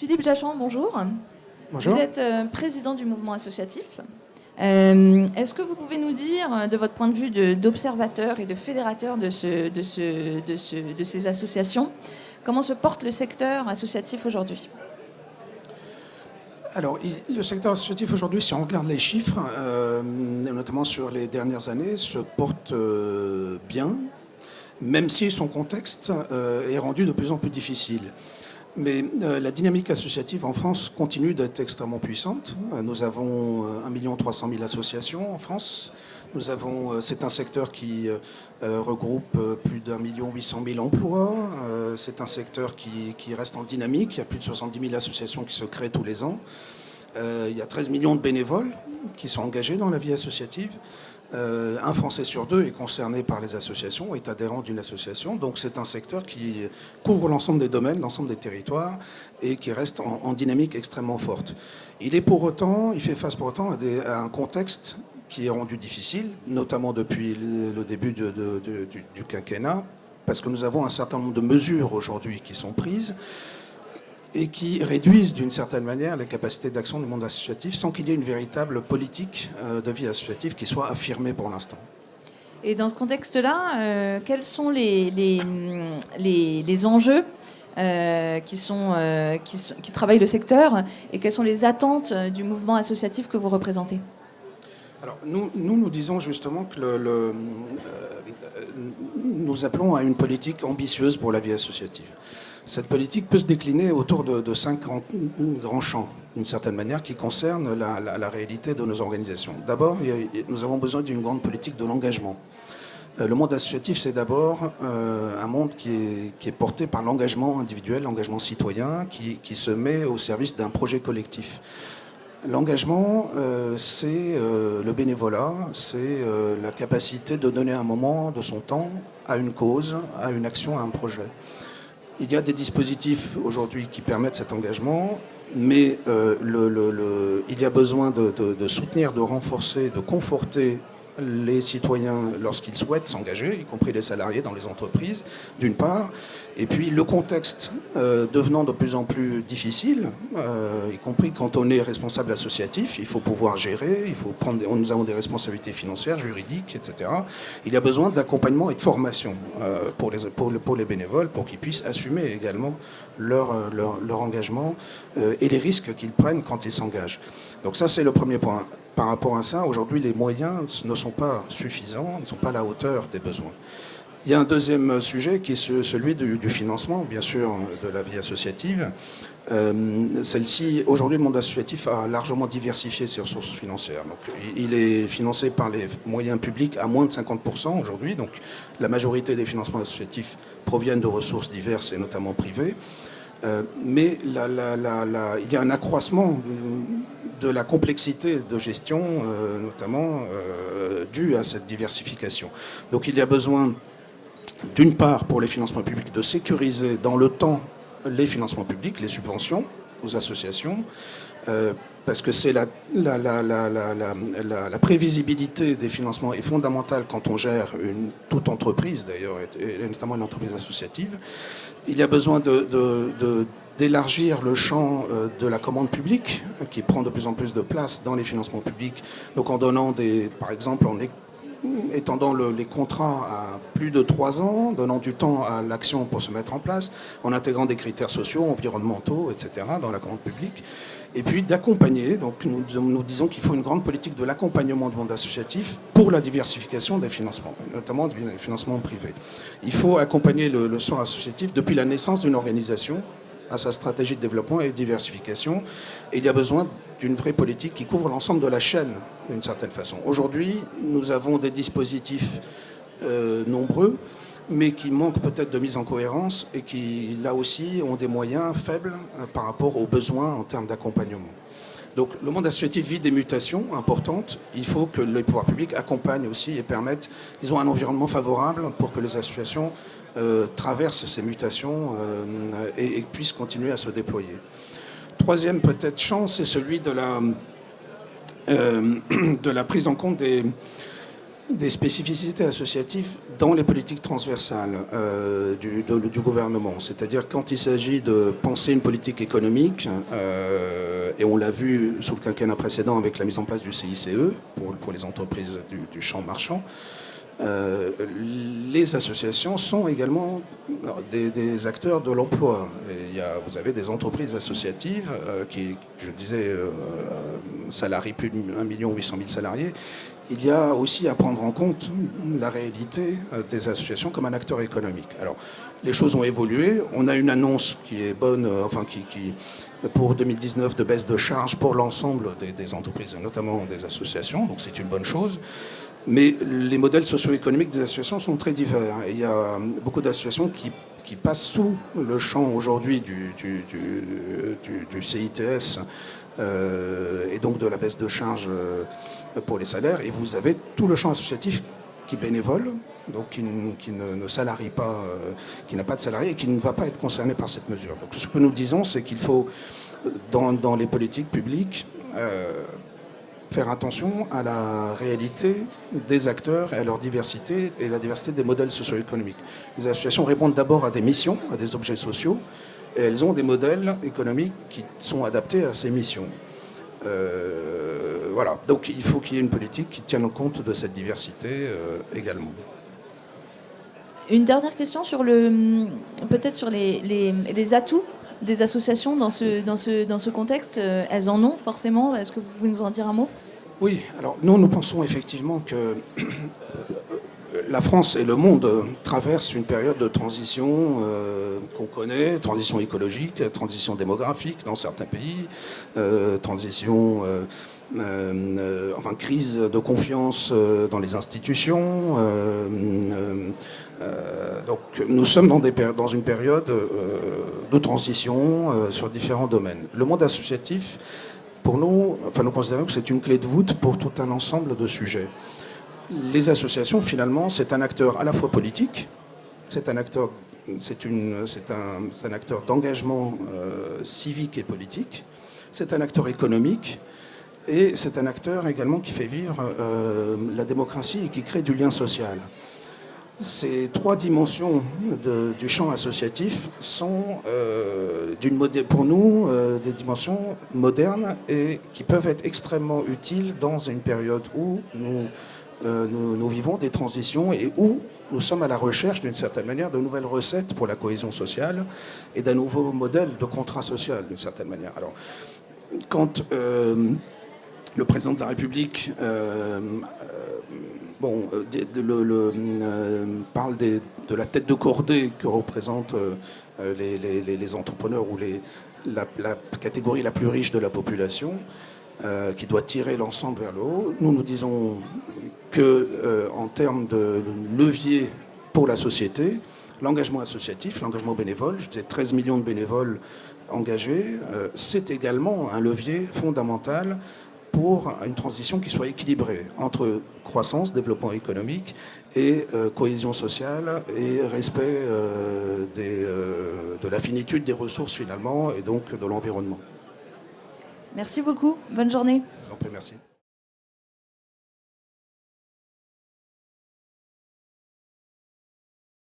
Philippe Jachand, bonjour. Bonjour. Vous êtes président du mouvement associatif. Est-ce que vous pouvez nous dire, de votre point de vue d'observateur et de fédérateur de ces associations, comment se porte le secteur associatif aujourd'hui ? Alors, le secteur associatif aujourd'hui, si on regarde les chiffres, notamment sur les dernières années, se porte bien, même si son contexte est rendu de plus en plus difficile. Mais la dynamique associative en France continue d'être extrêmement puissante. Nous avons 1 300 000 associations en France. C'est un secteur qui regroupe plus d'1 800 000 emplois. C'est un secteur qui reste en dynamique. Il y a plus de 70 000 associations qui se créent tous les ans. Il y a 13 millions de bénévoles qui sont engagés dans la vie associative. Un Français sur deux est concerné par les associations, est adhérent d'une association. Donc c'est un secteur qui couvre l'ensemble des domaines, l'ensemble des territoires et qui reste en dynamique extrêmement forte. Il fait face pour autant à un contexte qui est rendu difficile, notamment depuis le début du quinquennat, parce que nous avons un certain nombre de mesures aujourd'hui qui sont prises et qui réduisent d'une certaine manière les capacités d'action du monde associatif sans qu'il y ait une véritable politique de vie associative qui soit affirmée pour l'instant. Et dans ce contexte-là, quels sont les enjeux qui travaillent le secteur et quelles sont les attentes du mouvement associatif que vous représentez ? Alors, nous disons justement que nous appelons à une politique ambitieuse pour la vie associative. Cette politique peut se décliner autour de 5 grands champs, d'une certaine manière, qui concernent la réalité de nos organisations. D'abord, nous avons besoin d'une grande politique de l'engagement. Le monde associatif, c'est d'abord un monde qui est porté par l'engagement individuel, l'engagement citoyen, qui se met au service d'un projet collectif. L'engagement, c'est le bénévolat, c'est la capacité de donner un moment de son temps à une cause, à une action, à un projet. Il y a des dispositifs aujourd'hui qui permettent cet engagement, mais il y a besoin de soutenir, de renforcer, de conforter les citoyens lorsqu'ils souhaitent s'engager, y compris les salariés dans les entreprises, d'une part. Et puis le contexte devenant de plus en plus difficile, y compris quand on est responsable associatif, il faut pouvoir gérer, nous avons des responsabilités financières, juridiques, etc. Il y a besoin d'accompagnement et de formation pour les bénévoles, pour qu'ils puissent assumer également leur engagement et les risques qu'ils prennent quand ils s'engagent. Donc ça, c'est le premier point. Par rapport à ça, aujourd'hui, les moyens ne sont pas suffisants, ne sont pas à la hauteur des besoins. Il y a un deuxième sujet qui est celui du financement, bien sûr, de la vie associative. Aujourd'hui, le monde associatif a largement diversifié ses ressources financières. Donc, il est financé par les moyens publics à moins de 50% aujourd'hui. Donc, la majorité des financements associatifs proviennent de ressources diverses et notamment privées. Mais il y a un accroissement de la complexité de gestion, notamment due à cette diversification. Donc il y a besoin, d'une part, pour les financements publics, de sécuriser dans le temps les financements publics, les subventions aux associations, parce que c'est la prévisibilité des financements est fondamentale quand on gère toute entreprise, d'ailleurs, et notamment une entreprise associative. Il y a besoin d'élargir le champ de la commande publique, qui prend de plus en plus de place dans les financements publics. Donc en donnant par exemple, en étendant les contrats à plus de 3 ans, donnant du temps à l'action pour se mettre en place, en intégrant des critères sociaux, environnementaux, etc. dans la commande publique. Et puis d'accompagner, donc nous disons qu'il faut une grande politique de l'accompagnement du monde associatif pour la diversification des financements, notamment des financements privés. Il faut accompagner le secteur associatif depuis la naissance d'une organisation à sa stratégie de développement et de diversification. Et il y a besoin d'une vraie politique qui couvre l'ensemble de la chaîne, d'une certaine façon. Aujourd'hui, nous avons des dispositifs nombreux, mais qui manquent peut-être de mise en cohérence et qui, là aussi, ont des moyens faibles par rapport aux besoins en termes d'accompagnement. Donc le monde associatif vit des mutations importantes. Il faut que les pouvoirs publics accompagnent aussi et permettent, disons, un environnement favorable pour que les associations traversent ces mutations et puissent continuer à se déployer. Troisième peut-être champ, c'est celui de la prise en compte des spécificités associatives dans les politiques transversales du gouvernement. C'est-à-dire quand il s'agit de penser une politique économique, et on l'a vu sous le quinquennat précédent avec la mise en place du CICE pour les entreprises du champ marchand, les associations sont également des acteurs de l'emploi. Vous avez des entreprises associatives qui, je disais, salarient plus de 1 800 000 salariés. Il y a aussi à prendre en compte la réalité des associations comme un acteur économique. Alors, les choses ont évolué. On a une annonce qui est bonne, pour 2019, de baisse de charges pour l'ensemble des entreprises, notamment des associations. Donc, c'est une bonne chose. Mais les modèles socio-économiques des associations sont très divers. Et il y a beaucoup d'associations qui passent sous le champ aujourd'hui du CITS et donc de la baisse de charges pour les salaires. Et vous avez tout le champ associatif qui est bénévole, donc qui ne salarie pas, qui n'a pas de salariés et qui ne va pas être concerné par cette mesure. Donc ce que nous disons, c'est qu'il faut, dans les politiques publiques, faire attention à la réalité des acteurs et à leur diversité et la diversité des modèles socio-économiques. Les associations répondent d'abord à des missions, à des objets sociaux, et elles ont des modèles économiques qui sont adaptés à ces missions. Voilà. Donc il faut qu'il y ait une politique qui tienne compte de cette diversité également. Une dernière question sur peut-être sur les atouts des associations dans ce contexte. Elles en ont forcément. Est-ce que vous pouvez nous en dire un mot ? Oui, alors nous pensons effectivement que la France et le monde traversent une période de transition qu'on connaît, transition écologique, transition démographique dans certains pays, crise de confiance dans les institutions. Donc nous sommes dans une période de transition sur différents domaines. Le monde associatif, pour nous, nous considérons que c'est une clé de voûte pour tout un ensemble de sujets. Les associations, finalement, c'est un acteur à la fois politique, c'est un acteur d'engagement civique et politique, c'est un acteur économique, et c'est un acteur également qui fait vivre la démocratie et qui crée du lien social. Ces trois dimensions du champ associatif sont, pour nous, des dimensions modernes et qui peuvent être extrêmement utiles dans une période où nous vivons des transitions et où nous sommes à la recherche, d'une certaine manière, de nouvelles recettes pour la cohésion sociale et d'un nouveau modèle de contrat social, d'une certaine manière. Alors, quand le président de la République parle de la tête de cordée que représentent les entrepreneurs ou la catégorie la plus riche de la population, qui doit tirer l'ensemble vers le haut. Nous disons que, en termes de levier pour la société, l'engagement associatif, l'engagement bénévole, je disais 13 millions de bénévoles engagés, c'est également un levier fondamental pour une transition qui soit équilibrée entre croissance, développement économique et cohésion sociale et respect de la finitude des ressources finalement et donc de l'environnement. Merci beaucoup. Bonne journée. Je vous en prie, merci.